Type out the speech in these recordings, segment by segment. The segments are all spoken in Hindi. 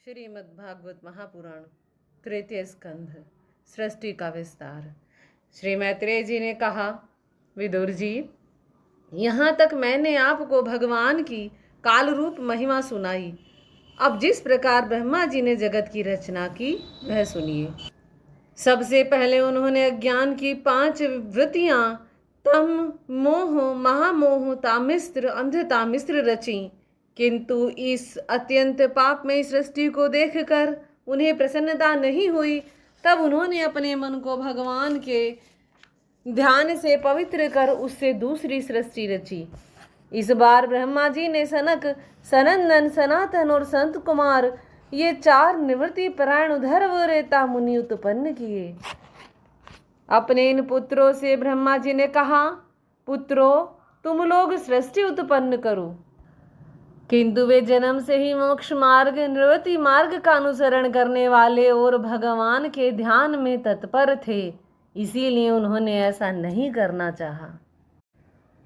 श्रीमद्भागवत महापुराण तृतीय स्कंध सृष्टि का विस्तार। श्री मैत्रेय जी ने कहा, विदुर जी, यहाँ तक मैंने आपको भगवान की काल रूप महिमा सुनाई। अब जिस प्रकार ब्रह्मा जी ने जगत की रचना की वह सुनिए। सबसे पहले उन्होंने अज्ञान की 5 वृत्तियां तम, मोह, महामोह, तामिस्त्र, अंधतामिस्त्र रची। किंतु इस अत्यंत पापमयी सृष्टि को देखकर उन्हें प्रसन्नता नहीं हुई। तब उन्होंने अपने मन को भगवान के ध्यान से पवित्र कर उससे दूसरी सृष्टि रची। इस बार ब्रह्मा जी ने सनक, सनंदन, सनातन और संत कुमार ये 4 निवृत्ति परायण उधर्व रेता मुनि उत्पन्न किए। अपने इन पुत्रों से ब्रह्मा जी ने कहा, पुत्रों, तुम लोग सृष्टि उत्पन्न करो। किंतु वे जन्म से ही मोक्ष मार्ग, निवृत्ति मार्ग का अनुसरण करने वाले और भगवान के ध्यान में तत्पर थे, इसीलिए उन्होंने ऐसा नहीं करना चाहा।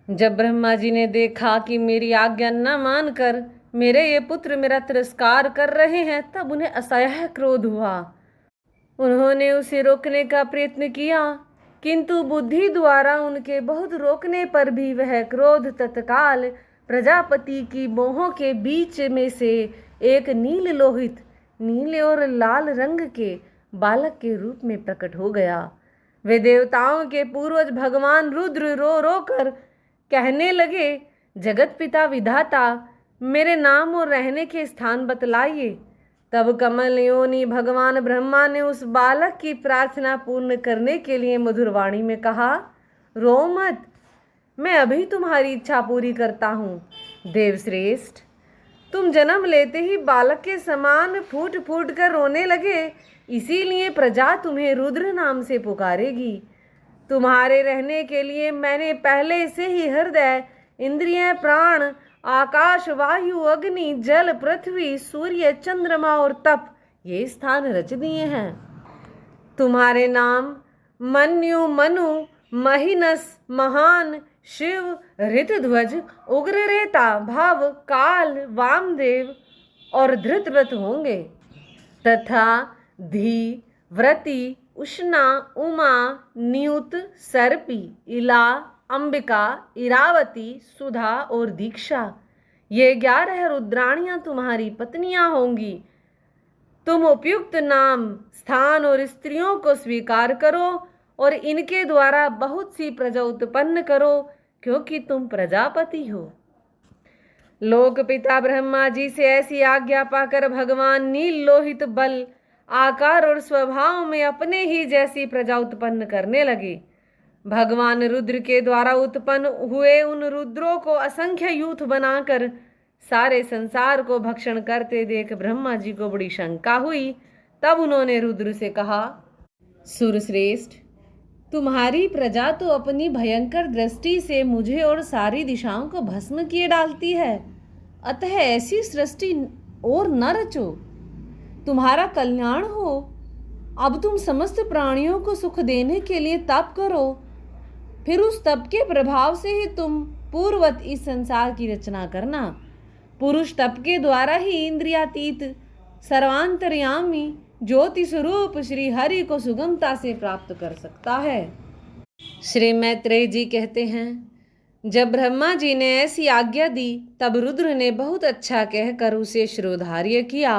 जब ब्रह्मा जी ने देखा कि मेरी आज्ञा न मानकर मेरे ये पुत्र मेरा तिरस्कार कर रहे हैं, तब उन्हें असह्य क्रोध हुआ। उन्होंने उसे रोकने का प्रयत्न किया, किंतु बुद्धि द्वारा उनके बहुत रोकने पर भी वह क्रोध तत्काल प्रजापति की मोहों के बीच में से एक नील लोहित, नीले और लाल रंग के बालक के रूप में प्रकट हो गया। वे देवताओं के पूर्वज भगवान रुद्र रो रो कर कहने लगे, जगत पिता विधाता, मेरे नाम और रहने के स्थान बतलाइए। तब कमल योनि भगवान ब्रह्मा ने उस बालक की प्रार्थना पूर्ण करने के लिए मधुरवाणी में कहा, रो मत, मैं अभी तुम्हारी इच्छा पूरी करता हूँ। देवश्रेष्ठ, तुम जन्म लेते ही बालक के समान फूट फूट कर रोने लगे, इसीलिए प्रजा तुम्हें रुद्र नाम से पुकारेगी। तुम्हारे रहने के लिए मैंने पहले से ही हृदय, इंद्रिय, प्राण, आकाश, वायु, अग्नि, जल, पृथ्वी, सूर्य, चंद्रमा और तप ये स्थान रच दिए हैं। तुम्हारे नाम मन्यु, मनु, महिनस, महान, शिव, ऋतध्वज, उग्ररेता, भाव, काल, वामदेव और धृतव्रत होंगे, तथा धी, व्रति, उष्णा, उमा, नियुत, सर्पी, इला, अंबिका, इरावती, सुधा और दीक्षा ये 11 रुद्राणियां तुम्हारी पत्नियां होंगी। तुम उपयुक्त नाम, स्थान और स्त्रियों को स्वीकार करो और इनके द्वारा बहुत सी प्रजा उत्पन्न करो, क्योंकि तुम प्रजापति हो। लोक पिता ब्रह्मा जी से ऐसी आज्ञा पाकर भगवान नील लोहित बल, आकार और स्वभाव में अपने ही जैसी प्रजा उत्पन्न करने लगे। भगवान रुद्र के द्वारा उत्पन्न हुए उन रुद्रों को असंख्य यूथ बनाकर सारे संसार को भक्षण करते देख ब्रह्मा जी को बड़ी शंका हुई। तब उन्होंने रुद्र से कहा, सुरश्रेष्ठ, तुम्हारी प्रजा तो अपनी भयंकर दृष्टि से मुझे और सारी दिशाओं को भस्म किए डालती है, अतः ऐसी सृष्टि और न रचो, तुम्हारा कल्याण हो। अब तुम समस्त प्राणियों को सुख देने के लिए तप करो, फिर उस तप के प्रभाव से ही तुम पूर्ववत इस संसार की रचना करना। पुरुष तप के द्वारा ही इंद्रियातीत, सर्वांतर्यामी, ज्योति स्वरूप श्री हरि को सुगमता से प्राप्त कर सकता है। श्री मैत्रेय जी कहते हैं, जब ब्रह्मा जी ने ऐसी आज्ञा दी तब रुद्र ने बहुत अच्छा कहकर उसे शिरोधार्य किया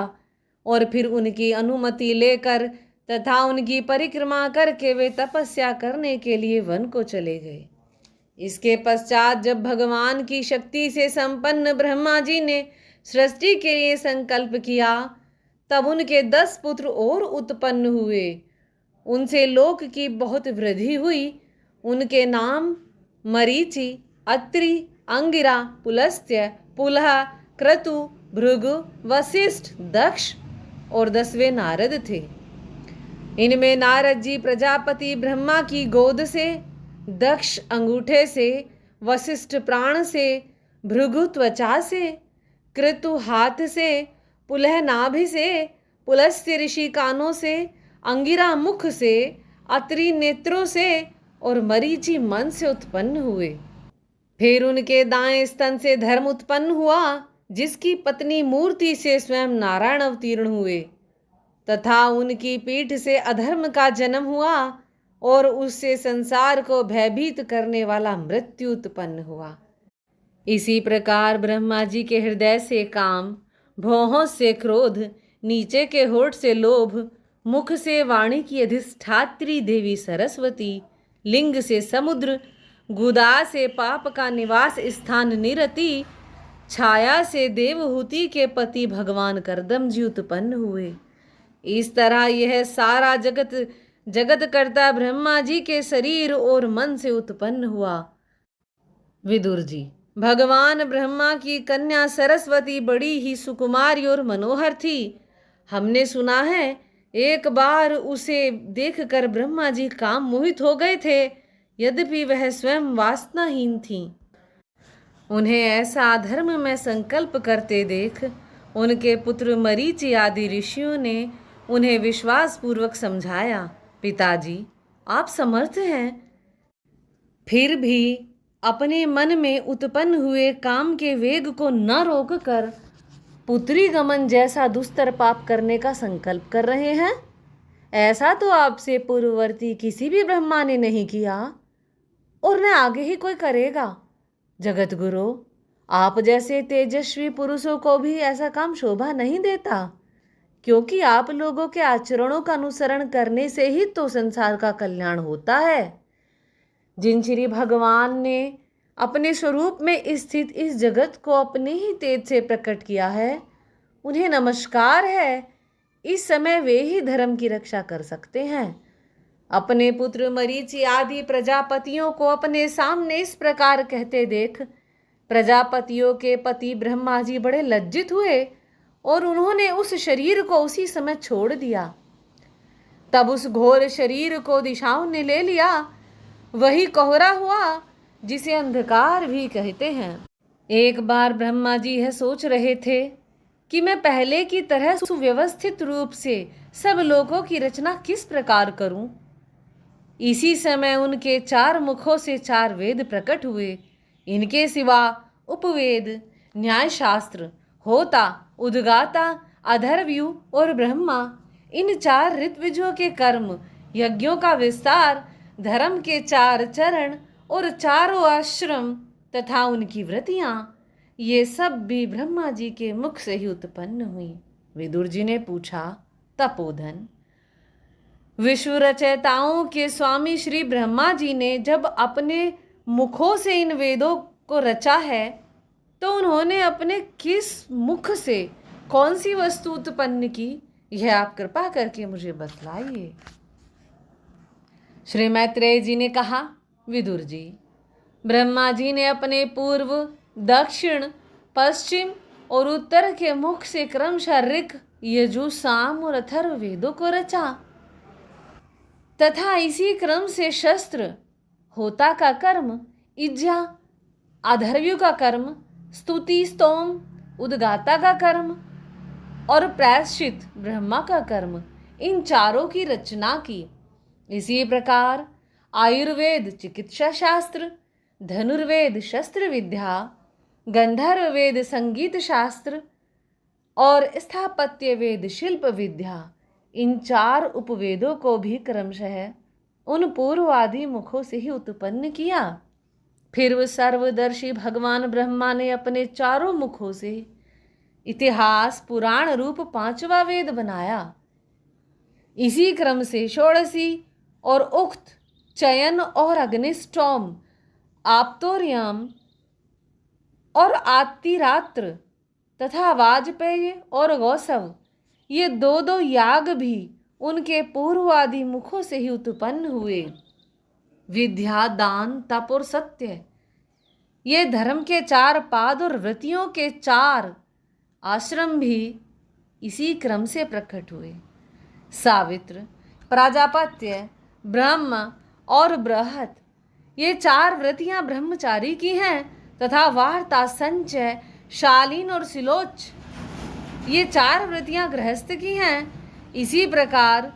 और फिर उनकी अनुमति लेकर तथा उनकी परिक्रमा करके वे तपस्या करने के लिए वन को चले गए। इसके पश्चात जब भगवान की शक्ति से संपन्न ब्रह्मा जी ने सृष्टि के लिए संकल्प किया, तब उनके 10 पुत्र और उत्पन्न हुए। उनसे लोक की बहुत वृद्धि हुई। उनके नाम मरीचि, अत्रि, अंगिरा, पुलस्त्य, पुलह, क्रतु, भृगु, वशिष्ठ, दक्ष और 10वें नारद थे। इनमें नारद जी प्रजापति ब्रह्मा की गोद से, दक्ष अंगूठे से, वशिष्ठ प्राण से, भृगु त्वचा से, क्रतु हाथ से, पुलह नाभि से, पुलस्त्य ऋषि कानों से, अंगिरा मुख से, अत्रि नेत्रों से और मरीचि मन से उत्पन्न हुए। फिर उनके दाएं स्तन से धर्म उत्पन्न हुआ, जिसकी पत्नी मूर्ति से स्वयं नारायण अवतीर्ण हुए तथा उनकी पीठ से अधर्म का जन्म हुआ और उससे संसार को भयभीत करने वाला मृत्यु उत्पन्न हुआ। इसी प्रकार ब्रह्मा जी के हृदय से काम, भौहों से क्रोध, नीचे के होठ से लोभ, मुख से वाणी की अधिष्ठात्री देवी सरस्वती, लिंग से समुद्र, गुदा से पाप का निवास स्थान निरति, छाया से देवहूति के पति भगवान करदम जी उत्पन्न हुए। इस तरह यह सारा जगत कर्ता ब्रह्मा जी के शरीर और मन से उत्पन्न हुआ। विदुर जी, भगवान ब्रह्मा की कन्या सरस्वती बड़ी ही सुकुमारी और मनोहर थी। हमने सुना है एक बार उसे देखकर ब्रह्मा जी काम मोहित हो गए थे, यद्यपि वह स्वयं वासनाहीन थी। उन्हें ऐसा अधर्म में संकल्प करते देख उनके पुत्र मरीचि आदि ऋषियों ने उन्हें विश्वास पूर्वक समझाया, पिताजी आप समर्थ हैं, फिर भी अपने मन में उत्पन्न हुए काम के वेग को न रोककर पुत्री गमन जैसा दुस्तर पाप करने का संकल्प कर रहे हैं। ऐसा तो आपसे पूर्ववर्ती किसी भी ब्रह्मा ने नहीं किया और न आगे ही कोई करेगा। जगत गुरु, आप जैसे तेजस्वी पुरुषों को भी ऐसा काम शोभा नहीं देता, क्योंकि आप लोगों के आचरणों का अनुसरण करने से ही तो संसार का कल्याण होता है। जिन श्री भगवान ने अपने स्वरूप में स्थित इस जगत को अपने ही तेज से प्रकट किया है, उन्हें नमस्कार है। इस समय वे ही धर्म की रक्षा कर सकते हैं। अपने पुत्र मरीचि आदि प्रजापतियों को अपने सामने इस प्रकार कहते देख प्रजापतियों के पति ब्रह्मा जी बड़े लज्जित हुए और उन्होंने उस शरीर को उसी समय छोड़ दिया। तब उस घोर शरीर को दिशाओं ने ले लिया। वही कोहरा हुआ जिसे अंधकार भी कहते हैं। एक बार ब्रह्मा जी यह सोच रहे थे कि मैं पहले की तरह सुव्यवस्थित रूप से सब लोगों की रचना किस प्रकार करूं। इसी समय उनके 4 मुखों से 4 वेद प्रकट हुए। इनके सिवा उपवेद, न्याय शास्त्र, होता, उद्गाता, अधर्व्यू और ब्रह्मा, इन 4 ऋत्विजों के कर्म, यज्ञों का विस्तार, धर्म के 4 चरण और 4 आश्रम तथा उनकी व्रतियां, ये सब भी ब्रह्मा जी के मुख से ही उत्पन्न हुई। विदुर जी ने पूछा, तपोधन, विश्व रचयिताओं के स्वामी श्री ब्रह्मा जी ने जब अपने मुखों से इन वेदों को रचा है, तो उन्होंने अपने किस मुख से कौन सी वस्तु उत्पन्न की, यह आप कृपा करके मुझे बतलाइए। श्री मैत्रेय जी ने कहा, विदुर जी, ब्रह्मा जी ने अपने पूर्व, दक्षिण, पश्चिम और उत्तर के मुख से क्रमशः ऋक्, यजु, साम और अथर्व वेदों को रचा तथा इसी क्रम से शस्त्र, होता का कर्म, इज्जा, अधर्व्यु का कर्म, स्तुति, स्तोम, उद्गाता का कर्म और प्रायश्चित, ब्रह्मा का कर्म, इन 4 की रचना की। इसी प्रकार आयुर्वेद चिकित्सा शास्त्र, धनुर्वेद शस्त्र विद्या, गंधर्व वेद संगीत शास्त्र और स्थापत्य वेद शिल्प विद्या, इन 4 उपवेदों को भी क्रमशः उन पूर्वादि मुखों से ही उत्पन्न किया। फिर वह सर्वदर्शी भगवान ब्रह्मा ने अपने 4 मुखों से इतिहास पुराण रूप 5वां वेद बनाया। इसी क्रम से षोडशी और उक्त, चयन और अग्निष्टोम, आप्तोर्यम और आतिरात्र तथा वाजपेय और गौसव, ये 2 याग भी उनके पूर्वादि मुखों से ही उत्पन्न हुए। विद्या, दान, तप और सत्य, ये धर्म के 4 पाद और व्रतियों के 4 आश्रम भी इसी क्रम से प्रकट हुए। सावित्र, प्राजापत्य, ब्रह्म और बृहत, ये 4 व्रतियां ब्रह्मचारी की हैं तथा वार्ता, संचय, शालीन और सिलोच, ये 4 व्रतियां गृहस्थ की हैं। इसी प्रकार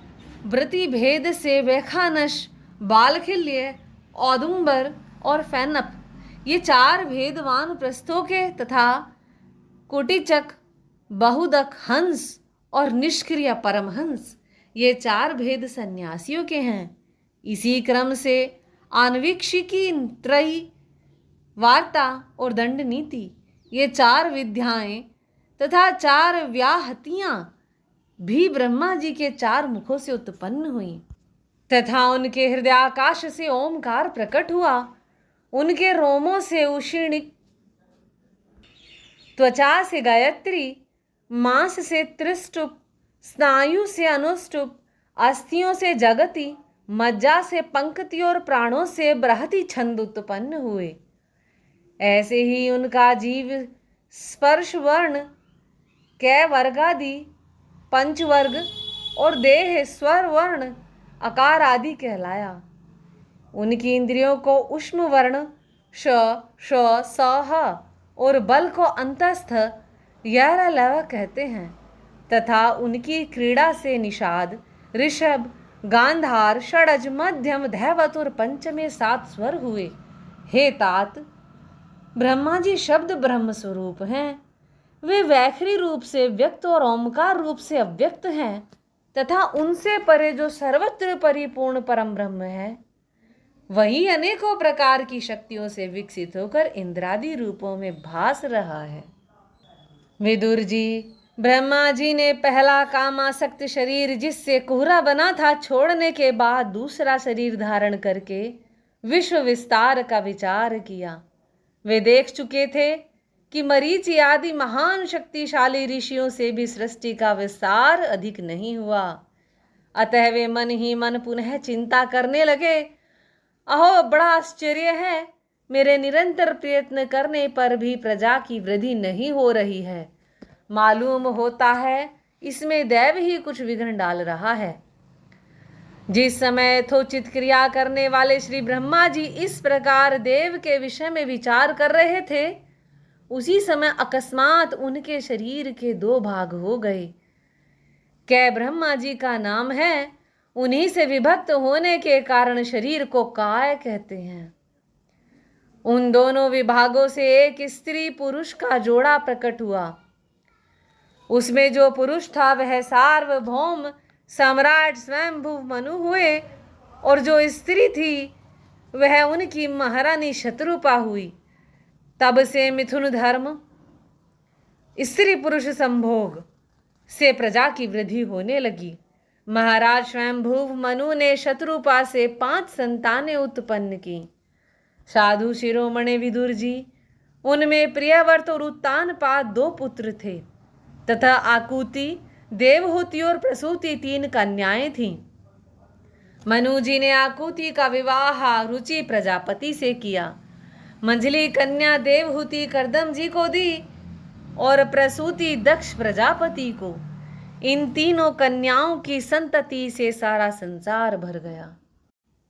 व्रति भेद से वैखानस, बालखिल्य, औदुंबर और फैनप, ये 4 भेदवान प्रस्थों के तथा कुटिचक, बहुदक हंस और निष्क्रिय परमहंस, ये 4 भेद सन्यासियों के हैं। इसी क्रम से आन्वीक्षिकी, त्रयी, वार्ता और दंड नीति, ये 4 विद्याएं तथा 4 व्याहतियां भी ब्रह्मा जी के 4 मुखों से उत्पन्न हुई तथा उनके हृदयाकाश से ओमकार प्रकट हुआ। उनके रोमों से उषिणिक, त्वचा से गायत्री, मांस से त्रिष्टुप, स्नायु से अनुष्टुप, अस्थियों से जगति, मज्जा से पंक्ति और प्राणों से बृहति छंद उत्पन्न हुए। ऐसे ही उनका जीव स्पर्श वर्ण, कै वर्गादि, पंचवर्ग और देह स्वर वर्ण, आकार आदि कहलाया। उनकी इंद्रियों को उष्म वर्ण, श, श, स, ह और बल को अंतस्थ, यह लव कहते हैं तथा उनकी क्रीड़ा से निषाद, ऋषभ, गांधार, षडज, मध्यम, धैवत और पंचमे 7 स्वर हुए। हे तात, ब्रह्मा जी शब्द ब्रह्म स्वरूप हैं। वे वैखरी रूप से व्यक्त और ओमकार रूप से अव्यक्त हैं तथा उनसे परे जो सर्वत्र परिपूर्ण परम ब्रह्म है, वही अनेकों प्रकार की शक्तियों से विकसित होकर इंद्रादि रूपों में भास रहा है। विदुर जी, ब्रह्मा जी ने पहला कामासक्त शरीर जिससे कुहरा बना था छोड़ने के बाद दूसरा शरीर धारण करके विश्व विस्तार का विचार किया। वे देख चुके थे कि मरीचि आदि महान शक्तिशाली ऋषियों से भी सृष्टि का विस्तार अधिक नहीं हुआ। अतः वे मन ही मन पुनः चिंता करने लगे, अहो बड़ा आश्चर्य है, मेरे निरंतर प्रयत्न करने पर भी प्रजा की वृद्धि नहीं हो रही है। मालूम होता है इसमें दैव ही कुछ विघ्न डाल रहा है। जिस समय यथोचित क्रिया करने वाले श्री ब्रह्मा जी इस प्रकार देव के विषय में विचार कर रहे थे, उसी समय अकस्मात उनके शरीर के 2 भाग हो गए। कै ब्रह्मा जी का नाम है, उन्हीं से विभक्त होने के कारण शरीर को काय कहते हैं। उन दोनों विभागों से एक स्त्री पुरुष का जोड़ा प्रकट हुआ। उसमें जो पुरुष था वह सार्वभौम सम्राट स्वयंभू मनु हुए और जो स्त्री थी वह उनकी महारानी शत्रुपा हुई। तब से मिथुन धर्म, स्त्री पुरुष संभोग से प्रजा की वृद्धि होने लगी। महाराज स्वयंभू मनु ने शत्रुपा से 5 संतानें उत्पन्न की। साधु शिरोमणि विदुर जी, उनमें प्रियव्रत और उत्तानपाद 2 पुत्र थे तथा आकुति, देवहूति और प्रसूति 3 कन्याएं थीं। मनु जी ने आकुति का विवाह रुचि प्रजापति से किया। मंझली कन्या देवहूति करदम जी को दी और प्रसूति दक्ष प्रजापति को। इन तीनों कन्याओं की संतति से सारा संसार भर गया।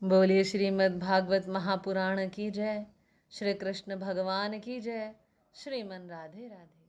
बोलिए श्रीमद् भागवत महापुराण की जय। श्री कृष्ण भगवान की जय। श्रीमन राधे राधे।